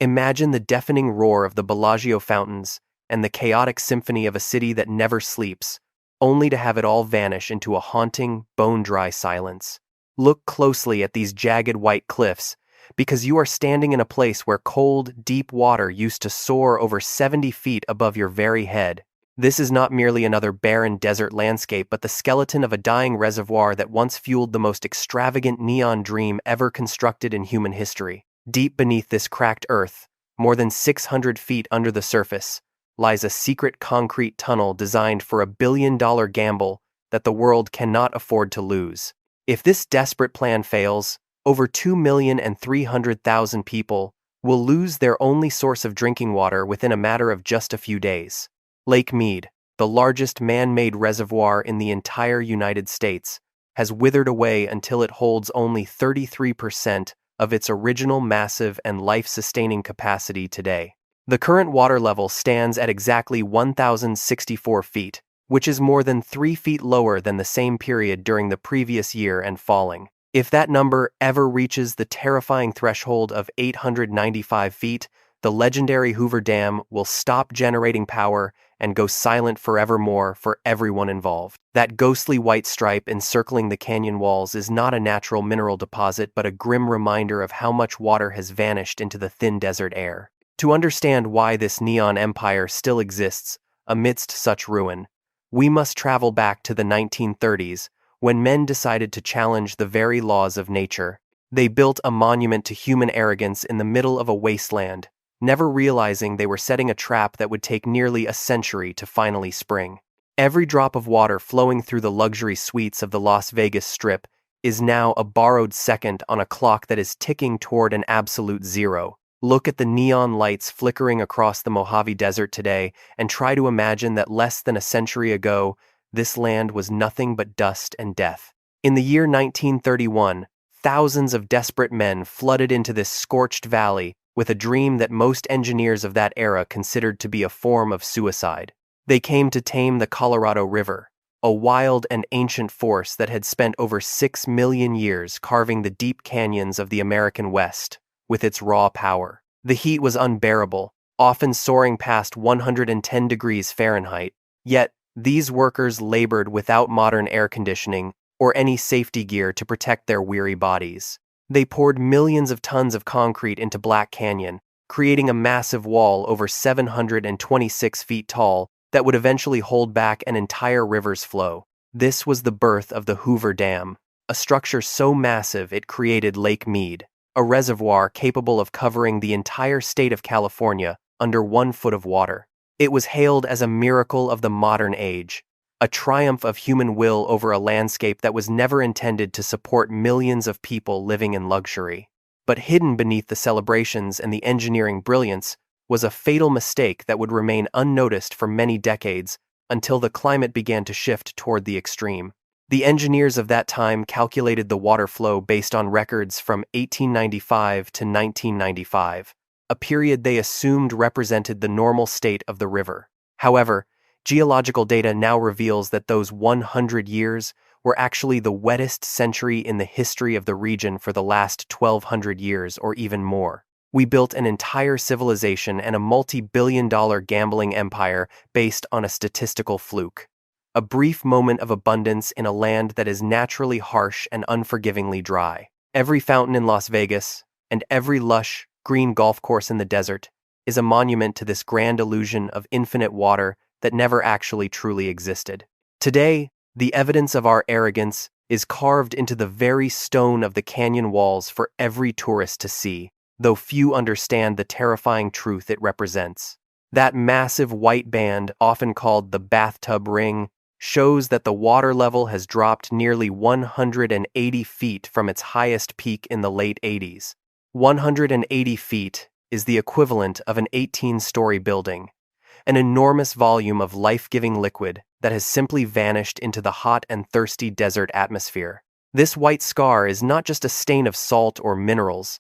Imagine the deafening roar of the Bellagio fountains and the chaotic symphony of a city that never sleeps, only to have it all vanish into a haunting, bone-dry silence. Look closely at these jagged white cliffs, because you are standing in a place where cold, deep water used to soar over 70 feet above your very head. This is not merely another barren desert landscape, but the skeleton of a dying reservoir that once fueled the most extravagant neon dream ever constructed in human history. Deep beneath this cracked earth, more than 600 feet under the surface, lies a secret concrete tunnel designed for $1 billion gamble that the world cannot afford to lose. If this desperate plan fails, over 2,300,000 people will lose their only source of drinking water within a matter of just a few days. Lake Mead, the largest man-made reservoir in the entire United States, has withered away until it holds only 33% of its original massive and life-sustaining capacity today. The current water level stands at exactly 1,064 feet, which is more than 3 feet lower than the same period during the previous year and falling. If that number ever reaches the terrifying threshold of 895 feet, the legendary Hoover Dam will stop generating power and go silent forevermore for everyone involved. That ghostly white stripe encircling the canyon walls is not a natural mineral deposit, but a grim reminder of how much water has vanished into the thin desert air. To understand why this neon empire still exists amidst such ruin, we must travel back to the 1930s, when men decided to challenge the very laws of nature. They built a monument to human arrogance in the middle of a wasteland, never realizing they were setting a trap that would take nearly a century to finally spring. Every drop of water flowing through the luxury suites of the Las Vegas Strip is now a borrowed second on a clock that is ticking toward an absolute zero. Look at the neon lights flickering across the Mojave Desert today and try to imagine that less than a century ago, this land was nothing but dust and death. In the year 1931, thousands of desperate men flooded into this scorched valley with a dream that most engineers of that era considered to be a form of suicide. They came to tame the Colorado River, a wild and ancient force that had spent over 6 million years carving the deep canyons of the American West with its raw power. The heat was unbearable, often soaring past 110 degrees Fahrenheit, yet these workers labored without modern air conditioning or any safety gear to protect their weary bodies. They poured millions of tons of concrete into Black Canyon, creating a massive wall over 726 feet tall that would eventually hold back an entire river's flow. This was the birth of the Hoover Dam, a structure so massive it created Lake Mead, a reservoir capable of covering the entire state of California under 1 foot of water. It was hailed as a miracle of the modern age, a triumph of human will over a landscape that was never intended to support millions of people living in luxury. But hidden beneath the celebrations and the engineering brilliance was a fatal mistake that would remain unnoticed for many decades until the climate began to shift toward the extreme. The engineers of that time calculated the water flow based on records from 1895 to 1995, a period they assumed represented the normal state of the river. However, geological data now reveals that those 100 years were actually the wettest century in the history of the region for the last 1,200 years or even more. We built an entire civilization and a multi-billion-dollar gambling empire based on a statistical fluke. A brief moment of abundance in a land that is naturally harsh and unforgivingly dry. Every fountain in Las Vegas and every lush, green golf course in the desert is a monument to this grand illusion of infinite water that never actually truly existed. Today, the evidence of our arrogance is carved into the very stone of the canyon walls for every tourist to see, though few understand the terrifying truth it represents. That massive white band, often called the bathtub ring, shows that the water level has dropped nearly 180 feet from its highest peak in the late 80s. 180 feet is the equivalent of an 18-story building, an enormous volume of life-giving liquid that has simply vanished into the hot and thirsty desert atmosphere. This white scar is not just a stain of salt or minerals,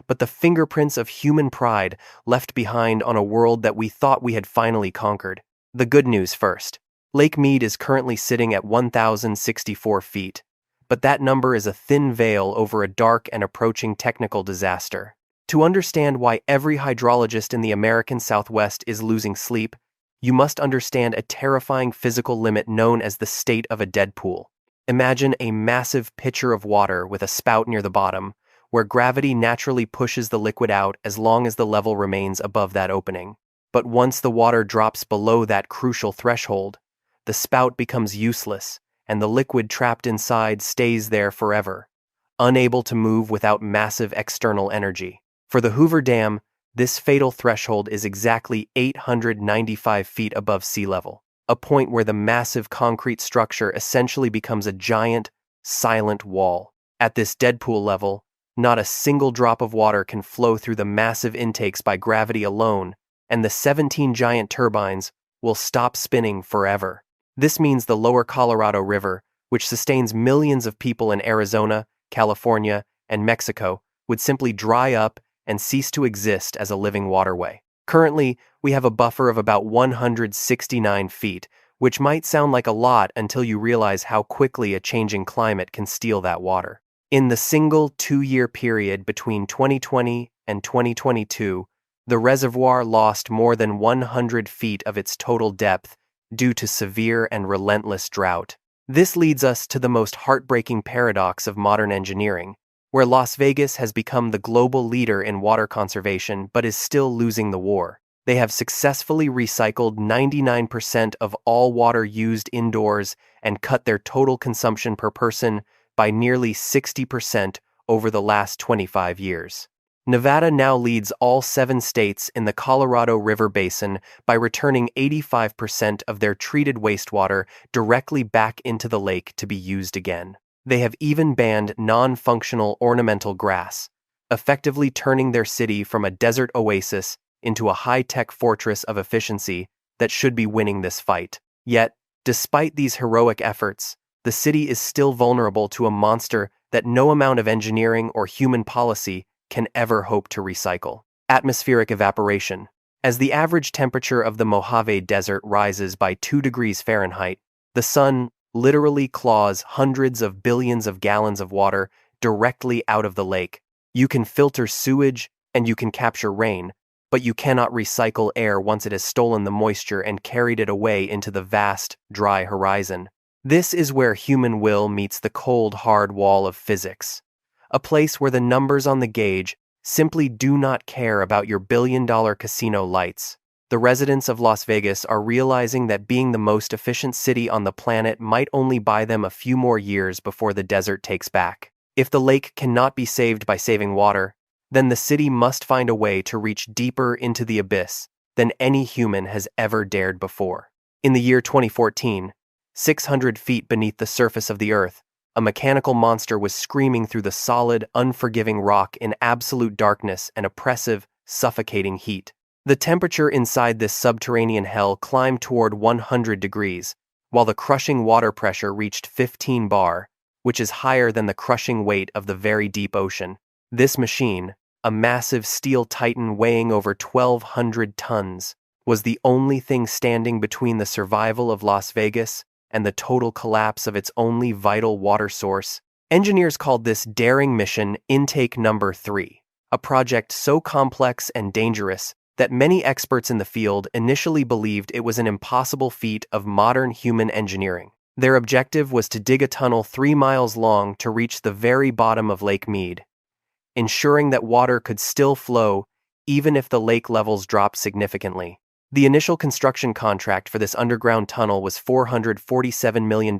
but the fingerprints of human pride left behind on a world that we thought we had finally conquered. The good news first. Lake Mead is currently sitting at 1,064 feet, but that number is a thin veil over a dark and approaching technical disaster. To understand why every hydrologist in the American Southwest is losing sleep, you must understand a terrifying physical limit known as the state of a deadpool. Imagine a massive pitcher of water with a spout near the bottom, where gravity naturally pushes the liquid out as long as the level remains above that opening. But once the water drops below that crucial threshold, the spout becomes useless, and the liquid trapped inside stays there forever, unable to move without massive external energy. For the Hoover Dam, this fatal threshold is exactly 895 feet above sea level, a point where the massive concrete structure essentially becomes a giant, silent wall. At this deadpool level, not a single drop of water can flow through the massive intakes by gravity alone, and the 17 giant turbines will stop spinning forever. This means the lower Colorado River, which sustains millions of people in Arizona, California, and Mexico, would simply dry up and cease to exist as a living waterway. Currently, we have a buffer of about 169 feet, which might sound like a lot until you realize how quickly a changing climate can steal that water. In the single 2-year period between 2020 and 2022, the reservoir lost more than 100 feet of its total depth due to severe and relentless drought. This leads us to the most heartbreaking paradox of modern engineering, where Las Vegas has become the global leader in water conservation but is still losing the war. They have successfully recycled 99% of all water used indoors and cut their total consumption per person by nearly 60% over the last 25 years. Nevada now leads all 7 states in the Colorado River Basin by returning 85% of their treated wastewater directly back into the lake to be used again. They have even banned non-functional ornamental grass, effectively turning their city from a desert oasis into a high-tech fortress of efficiency that should be winning this fight. Yet, despite these heroic efforts, the city is still vulnerable to a monster that no amount of engineering or human policy can ever hope to recycle. Atmospheric evaporation. As the average temperature of the Mojave Desert rises by 2 degrees Fahrenheit, the sun literally claws hundreds of billions of gallons of water directly out of the lake. You can filter sewage and you can capture rain, but you cannot recycle air once it has stolen the moisture and carried it away into the vast, dry horizon. This is where human will meets the cold, hard wall of physics, a place where the numbers on the gauge simply do not care about your billion-dollar casino lights. The residents of Las Vegas are realizing that being the most efficient city on the planet might only buy them a few more years before the desert takes back. If the lake cannot be saved by saving water, then the city must find a way to reach deeper into the abyss than any human has ever dared before. In the year 2014, 600 feet beneath the surface of the earth, a mechanical monster was screaming through the solid, unforgiving rock in absolute darkness and oppressive, suffocating heat. The temperature inside this subterranean hell climbed toward 100 degrees, while the crushing water pressure reached 15 bar, which is higher than the crushing weight of the very deep ocean. This machine, a massive steel titan weighing over 1,200 tons, was the only thing standing between the survival of Las Vegas and the total collapse of its only vital water source. Engineers called this daring mission Intake Number 3, a project so complex and dangerous that many experts in the field initially believed it was an impossible feat of modern human engineering. Their objective was to dig a tunnel 3 miles long to reach the very bottom of Lake Mead, ensuring that water could still flow even if the lake levels dropped significantly. The initial construction contract for this underground tunnel was $447 million,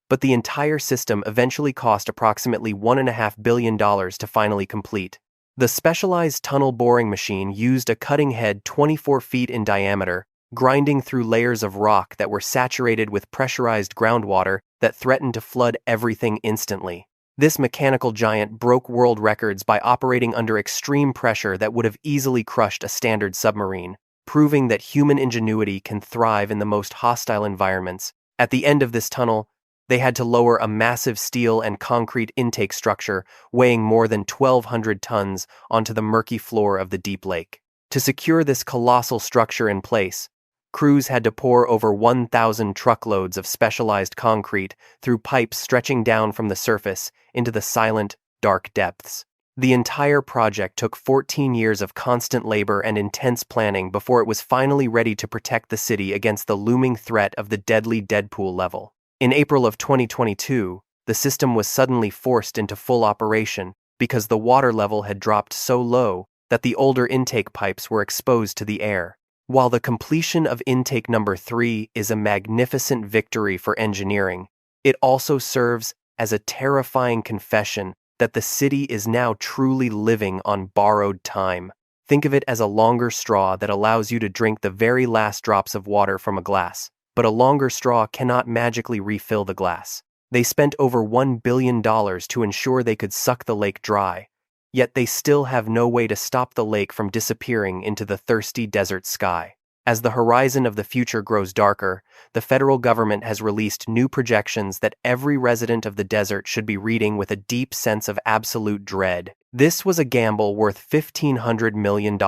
but the entire system eventually cost approximately $1.5 billion to finally complete. The specialized tunnel boring machine used a cutting head 24 feet in diameter, grinding through layers of rock that were saturated with pressurized groundwater that threatened to flood everything instantly. This mechanical giant broke world records by operating under extreme pressure that would have easily crushed a standard submarine, proving that human ingenuity can thrive in the most hostile environments. At the end of this tunnel, they had to lower a massive steel and concrete intake structure weighing more than 1,200 tons onto the murky floor of the deep lake. To secure this colossal structure in place, crews had to pour over 1,000 truckloads of specialized concrete through pipes stretching down from the surface into the silent, dark depths. The entire project took 14 years of constant labor and intense planning before it was finally ready to protect the city against the looming threat of the deadly deadpool level. In April of 2022, the system was suddenly forced into full operation because the water level had dropped so low that the older intake pipes were exposed to the air. While the completion of intake number 3 is a magnificent victory for engineering, it also serves as a terrifying confession that the city is now truly living on borrowed time. Think of it as a longer straw that allows you to drink the very last drops of water from a glass, but a longer straw cannot magically refill the glass. They spent over $1 billion to ensure they could suck the lake dry, yet they still have no way to stop the lake from disappearing into the thirsty desert sky. As the horizon of the future grows darker, the federal government has released new projections that every resident of the desert should be reading with a deep sense of absolute dread. This was a gamble worth $1,500 million,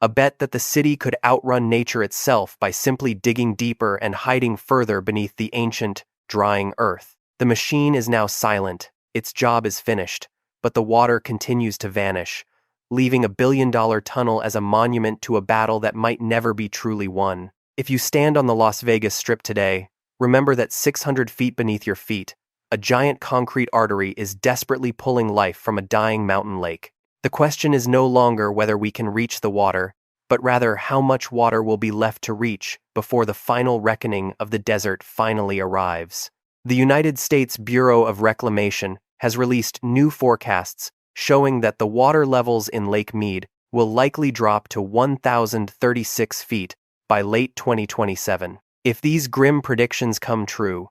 a bet that the city could outrun nature itself by simply digging deeper and hiding further beneath the ancient, drying earth. The machine is now silent, its job is finished, but the water continues to vanish, leaving a billion-dollar tunnel as a monument to a battle that might never be truly won. If you stand on the Las Vegas Strip today, remember that 600 feet beneath your feet, a giant concrete artery is desperately pulling life from a dying mountain lake. The question is no longer whether we can reach the water, but rather how much water will be left to reach before the final reckoning of the desert finally arrives. The United States Bureau of Reclamation has released new forecasts showing that the water levels in Lake Mead will likely drop to 1,036 feet by late 2027. If these grim predictions come true,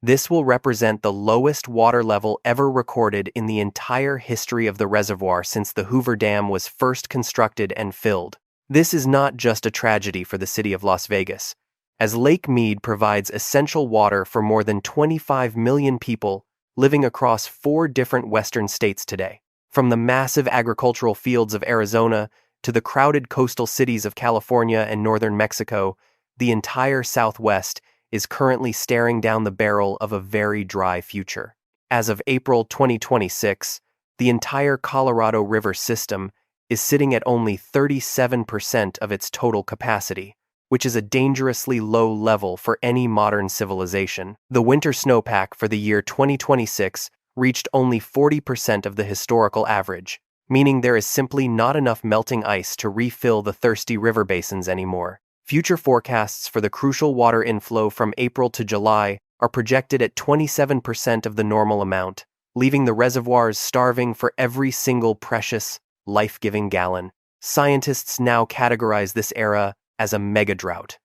this will represent the lowest water level ever recorded in the entire history of the reservoir since the Hoover Dam was first constructed and filled. This is not just a tragedy for the city of Las Vegas, as Lake Mead provides essential water for more than 25 million people living across 4 different western states today. From the massive agricultural fields of Arizona to the crowded coastal cities of California and northern Mexico, the entire Southwest is currently staring down the barrel of a very dry future. As of April 2026, the entire Colorado River system is sitting at only 37% of its total capacity, which is a dangerously low level for any modern civilization. The winter snowpack for the year 2026 reached only 40% of the historical average, meaning there is simply not enough melting ice to refill the thirsty river basins anymore. Future forecasts for the crucial water inflow from April to July are projected at 27% of the normal amount, leaving the reservoirs starving for every single precious, life-giving gallon. Scientists now categorize this era as a mega drought,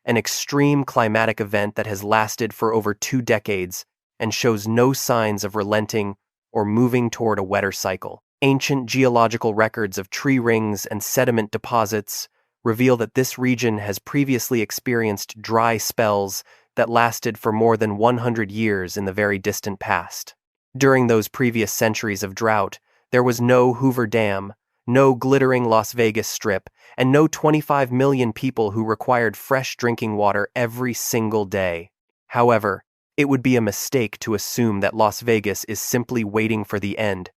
an extreme climatic event that has lasted for over 2 decades and shows no signs of relenting or moving toward a wetter cycle. Ancient geological records of tree rings and sediment deposits reveal that this region has previously experienced dry spells that lasted for more than 100 years in the very distant past. During those previous centuries of drought, there was no Hoover Dam, no glittering Las Vegas Strip, and no 25 million people who required fresh drinking water every single day. However, it would be a mistake to assume that Las Vegas is simply waiting for the end,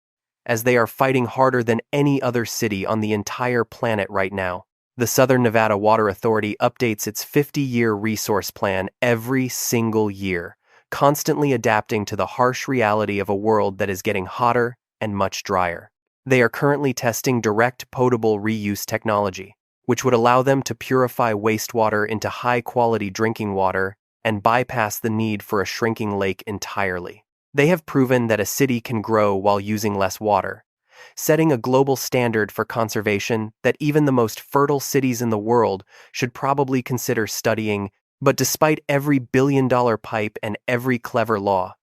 as they are fighting harder than any other city on the entire planet right now. The Southern Nevada Water Authority updates its 50-year resource plan every single year, constantly adapting to the harsh reality of a world that is getting hotter and much drier. They are currently testing direct potable reuse technology, which would allow them to purify wastewater into high-quality drinking water and bypass the need for a shrinking lake entirely. They have proven that a city can grow while using less water, setting a global standard for conservation that even the most fertile cities in the world should probably consider studying. But despite every billion-dollar pipe and every clever law,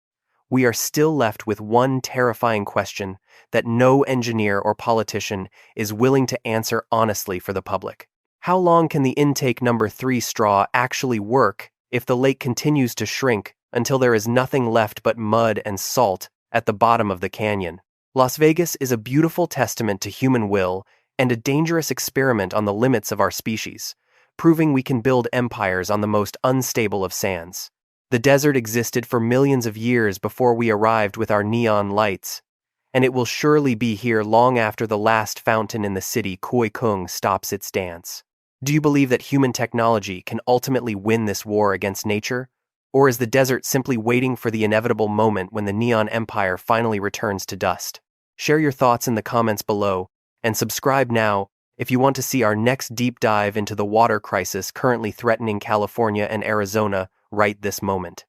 we are still left with one terrifying question that no engineer or politician is willing to answer honestly for the public. How long can the intake number 3 straw actually work if the lake continues to shrink until there is nothing left but mud and salt at the bottom of the canyon? Las Vegas is a beautiful testament to human will and a dangerous experiment on the limits of our species, proving we can build empires on the most unstable of sands. The desert existed for millions of years before we arrived with our neon lights, and it will surely be here long after the last fountain in the city, Koi Kung, stops its dance. Do you believe that human technology can ultimately win this war against nature? Or is the desert simply waiting for the inevitable moment when the neon empire finally returns to dust? Share your thoughts in the comments below, and subscribe now if you want to see our next deep dive into the water crisis currently threatening California and Arizona right this moment.